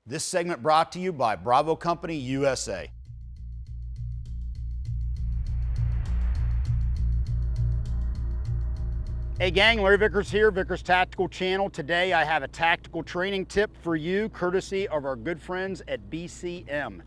This segment brought to you by Bravo Company USA. Hey gang, Larry Vickers here, Vickers Tactical Channel. Today I have a tactical training tip for you, courtesy of our good friends at BCM.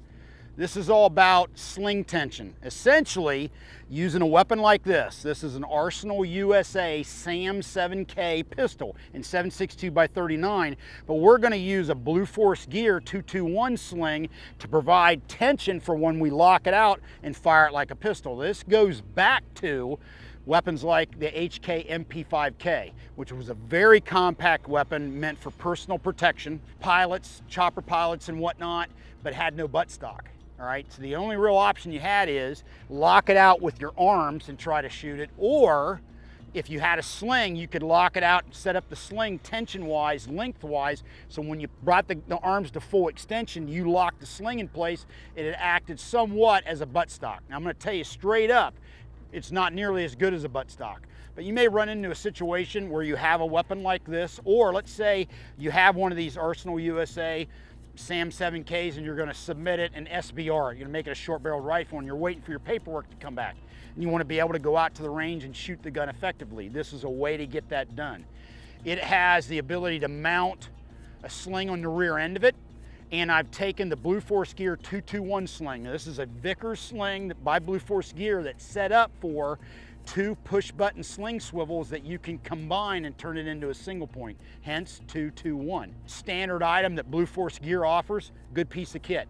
This is all about sling tension. Essentially, using a weapon like this. This is an Arsenal USA SAM 7K pistol in 7.62x39, but we're gonna use a Blue Force Gear 221 sling to provide tension for when we lock it out and fire it like a pistol. This goes back to weapons like the HK MP5K, which was a very compact weapon meant for personal protection, pilots, chopper pilots and whatnot, but had no buttstock. All right, so the only real option you had is lock it out with your arms and try to shoot it, or if you had a sling, you could lock it out and set up the sling tension-wise, lengthwise, so when you brought the arms to full extension, you locked the sling in place, it acted somewhat as a buttstock. Now I'm gonna tell you straight up, it's not nearly as good as a buttstock. But you may run into a situation where you have a weapon like this, or let's say you have one of these Arsenal USA SAM 7Ks and you're gonna submit it in SBR, you're gonna make it a short-barreled rifle and you're waiting for your paperwork to come back. And you wanna be able to go out to the range and shoot the gun effectively. This is a way to get that done. It has the ability to mount a sling on the rear end of it, and I've taken the Blue Force Gear 221 sling. Now, this is a Vickers sling by Blue Force Gear that's set up for 2 push-button sling swivels that you can combine and turn it into a single point, hence 221. Standard item that Blue Force Gear offers, good piece of kit.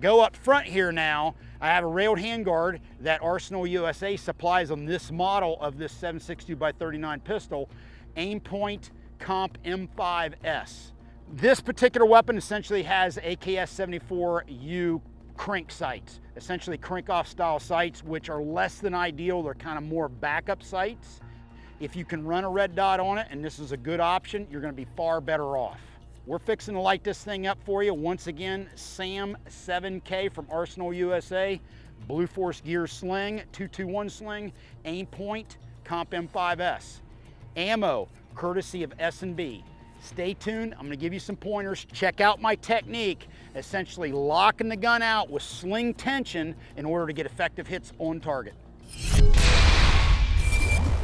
Go up front here now, I have a railed handguard that Arsenal USA supplies on this model of this 7.62x39 pistol, Aimpoint Comp M5S. This particular weapon essentially has AKS-74U crank sights, essentially crank-off style sights, which are less than ideal. They're kind of more backup sights. If you can run a red dot on it, and this is a good option, you're gonna be far better off. We're fixing to light this thing up for you. Once again, SAM 7K from Arsenal USA, Blue Force Gear sling, 221 sling, Aimpoint Comp M5S. Ammo, courtesy of S&B. Stay tuned, I'm gonna give you some pointers. Check out my technique, essentially locking the gun out with sling tension in order to get effective hits on target.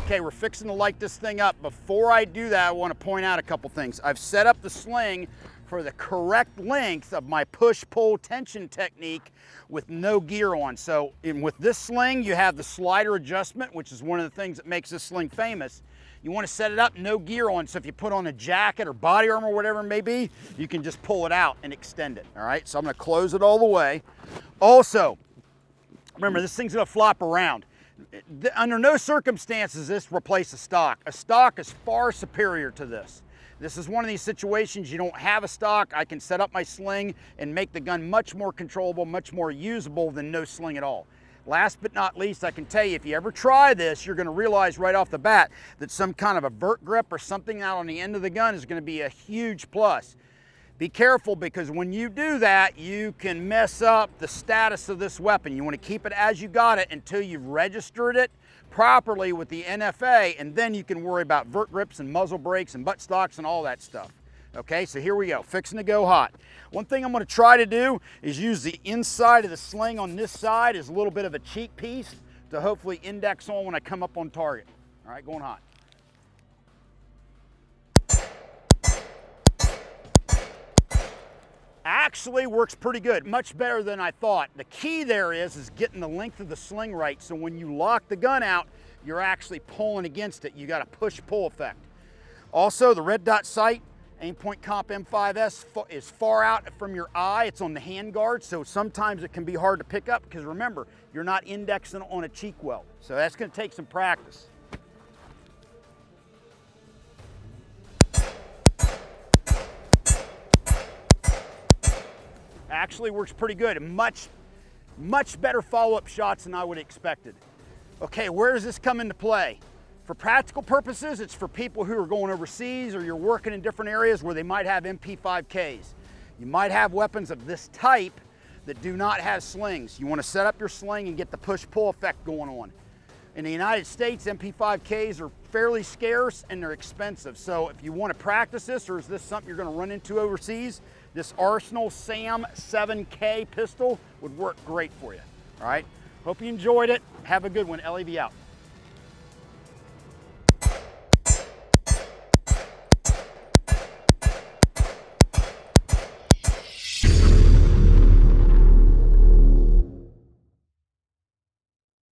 Okay, we're fixing to light this thing up. Before I do that, I wanna point out a couple things. I've set up the sling for the correct length of my push-pull tension technique with no gear on. So with this sling, you have the slider adjustment, which is one of the things that makes this sling famous. You want to set it up, no gear on, so if you put on a jacket or body armor or whatever it may be, you can just pull it out and extend it, all right? So I'm gonna close it all the way. Also, remember, this thing's gonna flop around. Under no circumstances this replace a stock. A stock is far superior to this. This is one of these situations you don't have a stock, I can set up my sling and make the gun much more controllable, much more usable than no sling at all. Last but not least, I can tell you, if you ever try this, you're gonna realize right off the bat that some kind of a vert grip or something out on the end of the gun is gonna be a huge plus. Be careful, because when you do that, you can mess up the status of this weapon. You wanna keep it as you got it until you've registered it properly with the NFA, and then you can worry about vert grips and muzzle brakes and butt stocks and all that stuff. Okay, so here we go, fixing to go hot. One thing I'm gonna try to do is use the inside of the sling on this side as a little bit of a cheek piece to hopefully index on when I come up on target. All right, going hot. Actually works pretty good, much better than I thought. The key there is getting the length of the sling right, so when you lock the gun out, you're actually pulling against it. You got a push-pull effect. Also, the red dot sight, Aimpoint Comp M5S, is far out from your eye. It's on the handguard, so sometimes it can be hard to pick up, because remember, you're not indexing on a cheek weld. So that's gonna take some practice. Actually works pretty good. Much better follow-up shots than I would have expected. Okay, where does this come into play? For practical purposes, it's for people who are going overseas, or you're working in different areas where they might have MP5Ks. You might have weapons of this type that do not have slings. You want to set up your sling and get the push-pull effect going on. In the United States, MP5Ks are fairly scarce and they're expensive. So if you want to practice this, or is this something you're going to run into overseas, this Arsenal SAM 7K pistol would work great for you. All right, hope you enjoyed it. Have a good one. LAV out.